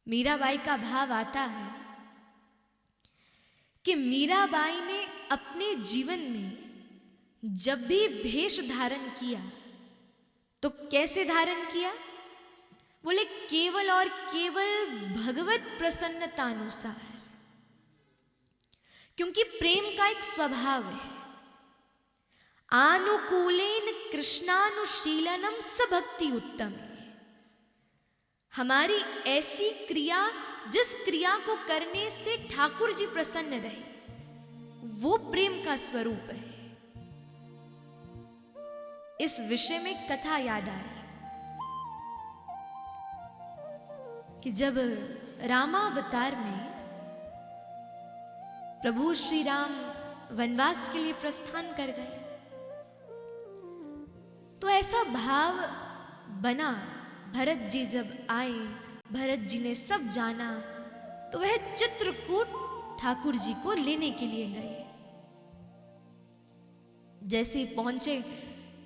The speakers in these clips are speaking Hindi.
मीराबाई का भाव आता है कि मीराबाई ने अपने जीवन में जब भी भेष धारण किया तो कैसे धारण किया? बोले केवल और केवल भगवत प्रसन्नतानुसार, क्योंकि प्रेम का एक स्वभाव है। आनुकूलेन कृष्णानुशीलनम सभक्ति उत्तम। हमारी ऐसी क्रिया जिस क्रिया को करने से ठाकुर जी प्रसन्न रहे, वो प्रेम का स्वरूप है। इस विषय में कथा याद आ रही कि जब रामावतार में प्रभु श्री राम वनवास के लिए प्रस्थान कर गए, तो ऐसा भाव बना, भरत जी जब आए, भरत जी ने सब जाना, तो वह चित्रकूट ठाकुर जी को लेने के लिए गए। जैसे ही पहुंचे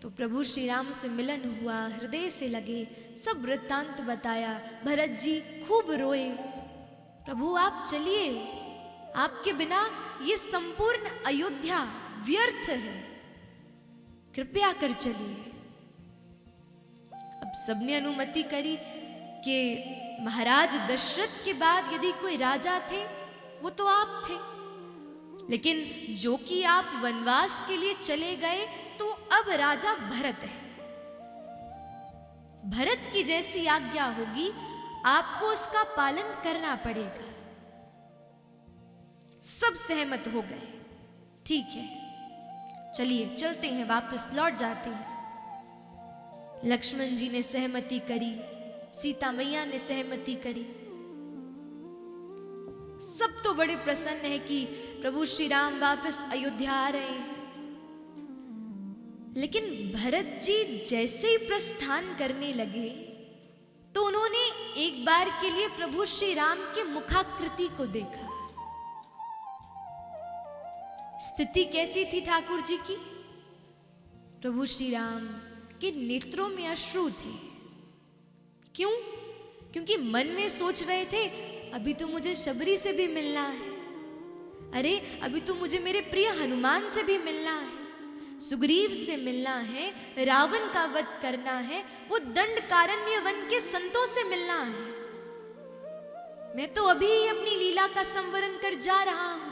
तो प्रभु श्री राम से मिलन हुआ, हृदय से लगे, सब वृत्तांत बताया। भरत जी खूब रोए, प्रभु आप चलिए, आपके बिना ये संपूर्ण अयोध्या व्यर्थ है, कृपया कर चलिए। अब सबने अनुमति करी कि महाराज दशरथ के बाद यदि कोई राजा थे वो तो आप थे, लेकिन जो कि आप वनवास के लिए चले गए तो अब राजा भरत है। भरत की जैसी आज्ञा होगी आपको उसका पालन करना पड़ेगा। सब सहमत हो गए, ठीक है चलिए चलते हैं, वापस लौट जाते हैं। लक्ष्मण जी ने सहमति करी, सीता मैया ने सहमति करी। सब तो बड़े प्रसन्न है कि प्रभु श्री राम वापस अयोध्या आ रहे हैं। लेकिन भरत जी जैसे ही प्रस्थान करने लगे तो उन्होंने एक बार के लिए प्रभु श्री राम के मुखाकृति को देखा। स्थिति कैसी थी ठाकुर जी की? प्रभु श्री राम के नेत्रों में अश्रु थे। क्यों? क्योंकि मन में सोच रहे थे अभी तो मुझे शबरी से भी मिलना है, अरे अभी तो मुझे मेरे प्रिय हनुमान से भी मिलना है, सुग्रीव से मिलना है, रावण का वध करना है, वो दंडकारण्य वन के संतों से मिलना है। मैं तो अभी अपनी लीला का संवरण कर जा रहा हूं,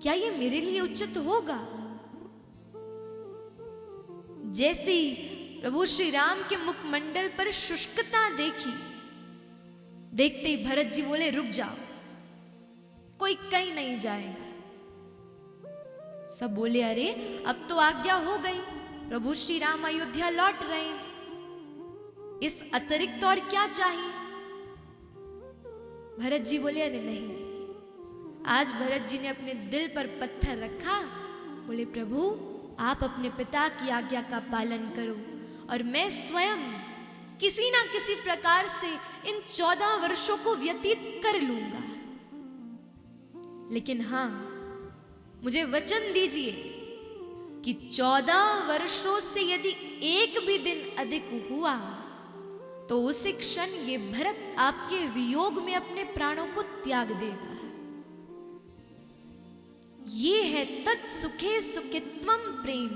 क्या ये मेरे लिए उचित होगा? जैसे ही प्रभु श्री राम के मुखमंडल पर शुष्कता देखी, देखते ही भरत जी बोले रुक जाओ, कोई कहीं नहीं जाएगा। सब बोले अरे अब तो आज्ञा हो गई, प्रभु श्री राम अयोध्या लौट रहे हैं, इस अतिरिक्त और क्या चाहिए? भरत जी बोले अरे नहीं। आज भरत जी ने अपने दिल पर पत्थर रखा, बोले प्रभु आप अपने पिता की आज्ञा का पालन करो और मैं स्वयं किसी ना किसी प्रकार से इन 14 वर्षों को व्यतीत कर लूंगा। लेकिन हां, मुझे वचन दीजिए कि 14 वर्षों से यदि एक भी दिन अधिक हुआ तो उसी क्षण ये भरत आपके वियोग में अपने प्राणों को त्याग देगा। ये है तत्सुखे सुखित्वम प्रेम,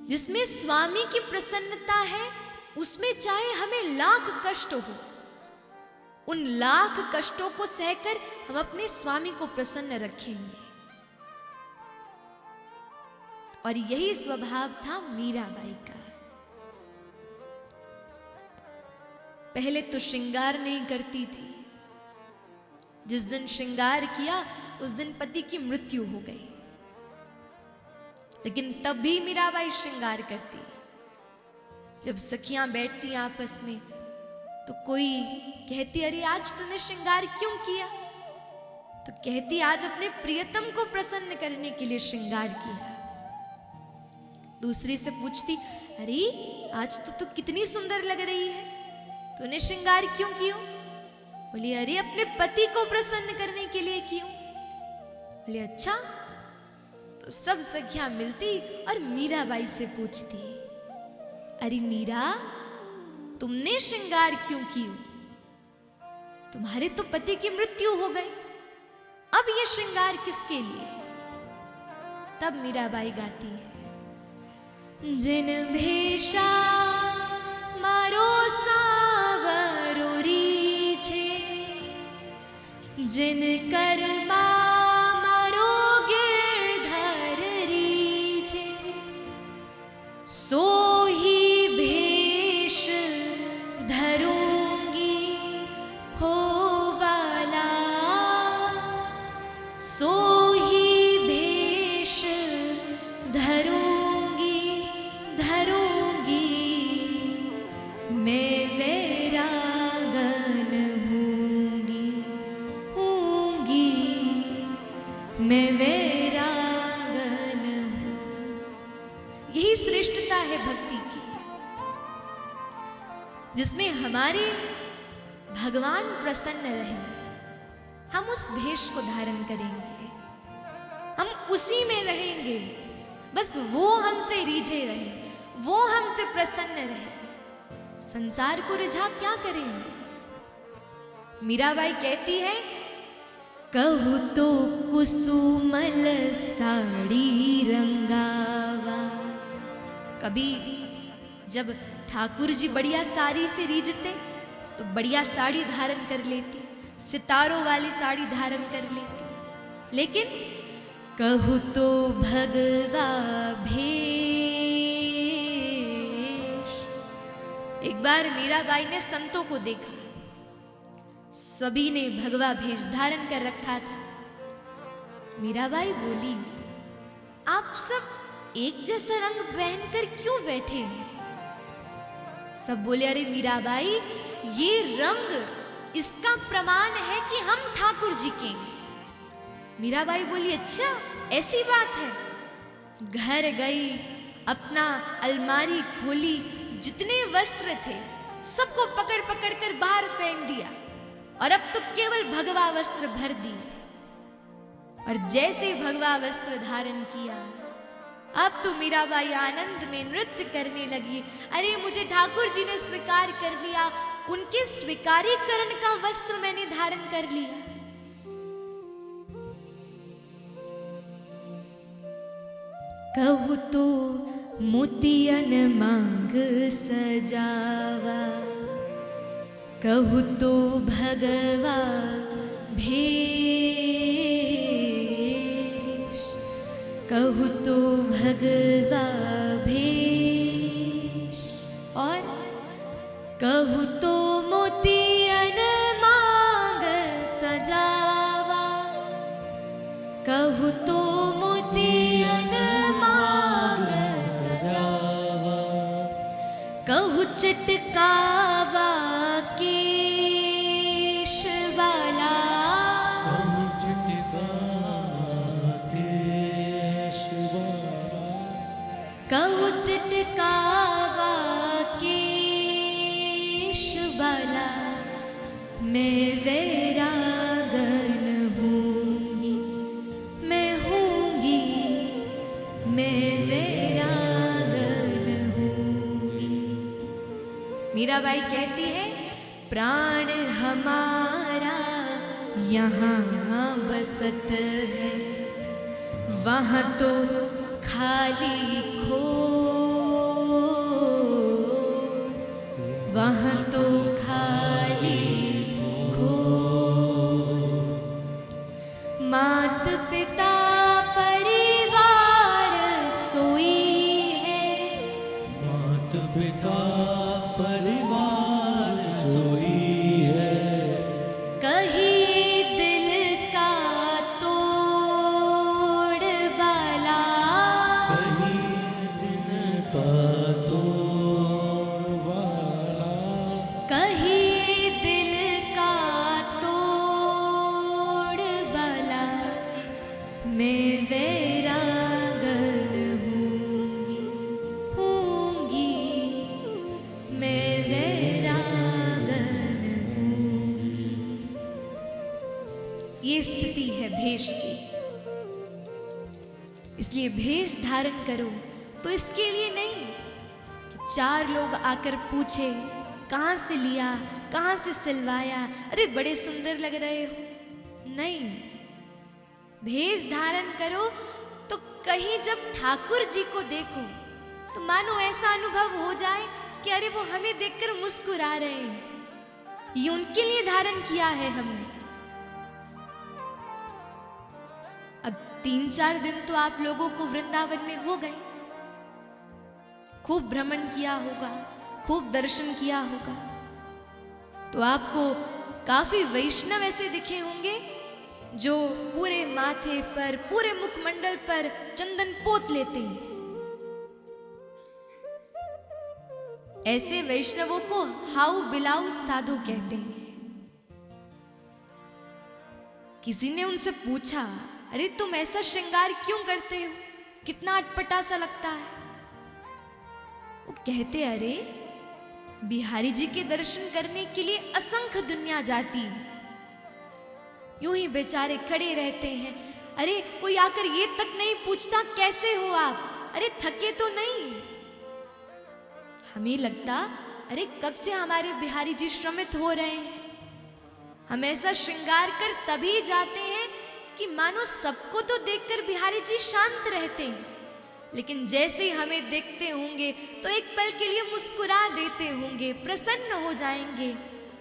जिसमें स्वामी की प्रसन्नता है, उसमें चाहे हमें लाख कष्ट हो, उन लाख कष्टों को सहकर हम अपने स्वामी को प्रसन्न रखेंगे। और यही स्वभाव था मीराबाई का। पहले तो श्रृंगार नहीं करती थी, जिस दिन श्रृंगार किया उस दिन पति की मृत्यु हो गई, लेकिन तब भी मीराबाई श्रृंगार करती। जब सखियां बैठती आपस में तो कोई कहती अरे आज तूने श्रृंगार क्यों किया? तो कहती आज अपने प्रियतम को प्रसन्न करने के लिए श्रृंगार किया। दूसरी से पूछती अरे आज तो तू कितनी सुंदर लग रही है, तूने श्रृंगार क्यों किया? बोली अरे अपने पति को प्रसन्न करने के लिए क्यों? बोले अच्छा। तो सब सखियां मिलती और मीराबाई से पूछती अरे मीरा तुमने श्रृंगार क्यों किया? तुम्हारे तो पति की मृत्यु हो गई, अब ये श्रृंगार किसके लिए? तब मीराबाई गाती है, जिन भेषा मारो सावरो रीछे, जिन कर्मा मारो गिरधर रीछे, सो ही भेष धरूंगी हो बाला, सो ही भेष धरूंगी धरूंगी, मैं वैरागन हूंगी हूंगी, मैं वैरागन हूं। यही श्रेष्ठता है भक्ति की, जिसमें हमारे भगवान प्रसन्न रहे। हम उस भेष को धारण करेंगे, हम उसी में रहेंगे, बस वो हमसे रीझे रहे, वो हमसे प्रसन्न रहे। संसार को रिझा क्या करेंगे? मीराबाई कहती है, कहू तो कुसुमल साड़ी रंगावा। कभी जब ठाकुर जी बढ़िया साड़ी से रीझते तो बढ़िया साड़ी धारण कर लेती, सितारों वाली साड़ी धारण कर लेती। लेकिन कहू तो भगवा भेष। एक बार मीराबाई ने संतों को देखा, सभी ने भगवा भेष धारण कर रखा था। मीराबाई बोली, आप सब एक जैसा रंग पहनकर क्यों बैठे हैं? सब बोले, अरे मीराबाई, ये रंग इसका प्रमाण है कि हम ठाकुर जी के हैं। मीराबाई बोली, अच्छा ऐसी बात है। घर गई, अपना अलमारी खोली, जितने वस्त्र थे सबको पकड़ पकड़ कर बाहर फेंक दिया और अब तो केवल भगवा वस्त्र भर दिए। और जैसे भगवा वस्त्र धारण किया, अब तो मीराबाई आनंद में नृत्य करने लगी। अरे मुझे ठाकुर जी ने स्वीकार कर लिया, उनके स्वीकारीकरण का वस्त्र मैंने धारण कर लिया। कहू तो मोतियन मांग सजावा, कहू तो भगवा भेष, कहू तो भगवा भेष, और कहू तो मोतियन मांग सजावा, कहू तो मोतियन मांग सजावा, कहू चटकावा केश वाला, कहू चटकावा केश वाला, कहू चटकावा केश वाला, मैं वैरागन हूंगी, मैं हूंगी, मैं वैरागन हूंगी। मीराबाई कहती है, प्राण हमारा यहाँ बसत है, वहाँ तो खाली खो, वहाँ तो खाली खो, मात पिता परिवार सोई है, मात पिता परिवार सोई है, कहीं दिल का तोड़ वाला, कहीं दिल का तोड़ वाला, कहीं दिल का तोड़ वाला, मैं वैरागन हूंगी हूंगी, मैं वैरागन हूंगी। ये स्थिति है भेष की। इसलिए भेष धारण करो तो इसके लिए नहीं कि चार लोग आकर पूछे कहाँ से लिया, कहाँ से सिलवाया, अरे बड़े सुंदर लग रहे हो। नहीं, भेष धारण करो तो कहीं जब ठाकुर जी को देखो तो मानो ऐसा अनुभव हो जाए कि अरे वो हमें देखकर मुस्कुरा रहे हैं, ये उनके लिए धारण किया है हमने। अब 3-4 दिन तो आप लोगों को वृंदावन में हो गए, खूब भ्रमण किया होगा, खूब दर्शन किया होगा, तो आपको काफी वैष्णव ऐसे दिखे होंगे जो पूरे माथे पर, पूरे मुखमंडल पर चंदन पोत लेते हैं। ऐसे वैष्णवों को हाउ बिलाउ साधु कहते हैं। किसी ने उनसे पूछा, अरे तुम ऐसा श्रृंगार क्यों करते हो, कितना अटपटा सा लगता है। वो कहते, अरे बिहारी जी के दर्शन करने के लिए असंख्य दुनिया जाती है, यूं ही बेचारे खड़े रहते हैं। अरे कोई आकर ये तक नहीं पूछता कैसे हो आप, अरे थके तो नहीं। हमें लगता, अरे कब से हमारे बिहारी जी श्रमित हो रहे हैं। हम ऐसा श्रृंगार कर तभी जाते हैं कि मानो सबको तो देखकर बिहारी जी शांत रहते हैं, लेकिन जैसे ही हमें देखते होंगे तो एक पल के लिए मुस्कुरा देते होंगे, प्रसन्न हो जाएंगे।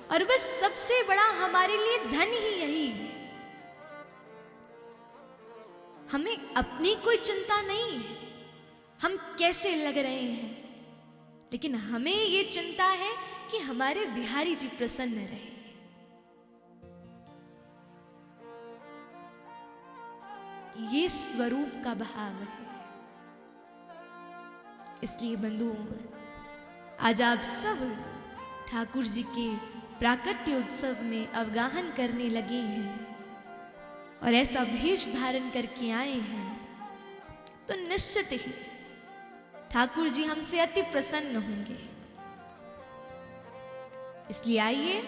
और बस सबसे बड़ा हमारे लिए धन ही यही है। हमें अपनी कोई चिंता नहीं है, हम कैसे लग रहे हैं, लेकिन हमें ये चिंता है कि हमारे बिहारी जी प्रसन्न रहे। ये स्वरूप का भाव है। इसलिए बंधुओं, आज आप सब ठाकुर जी के प्राकट्य उत्सव में अवगाहन करने लगे हैं और ऐसा भेष धारण करके आए हैं, तो निश्चित ही ठाकुर जी हमसे अति प्रसन्न होंगे। इसलिए आइए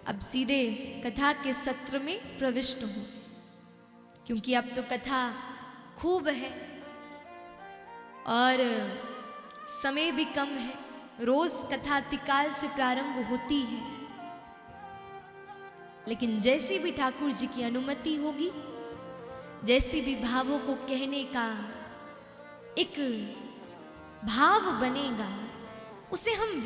अब सीधे कथा के सत्र में प्रविष्ट हों, क्योंकि अब तो कथा खूब है और समय भी कम है। रोज कथा त्रिकाल से प्रारंभ होती है, लेकिन जैसी भी ठाकुर जी की अनुमति होगी, जैसे भी भावों को कहने का एक भाव बनेगा, उसे हम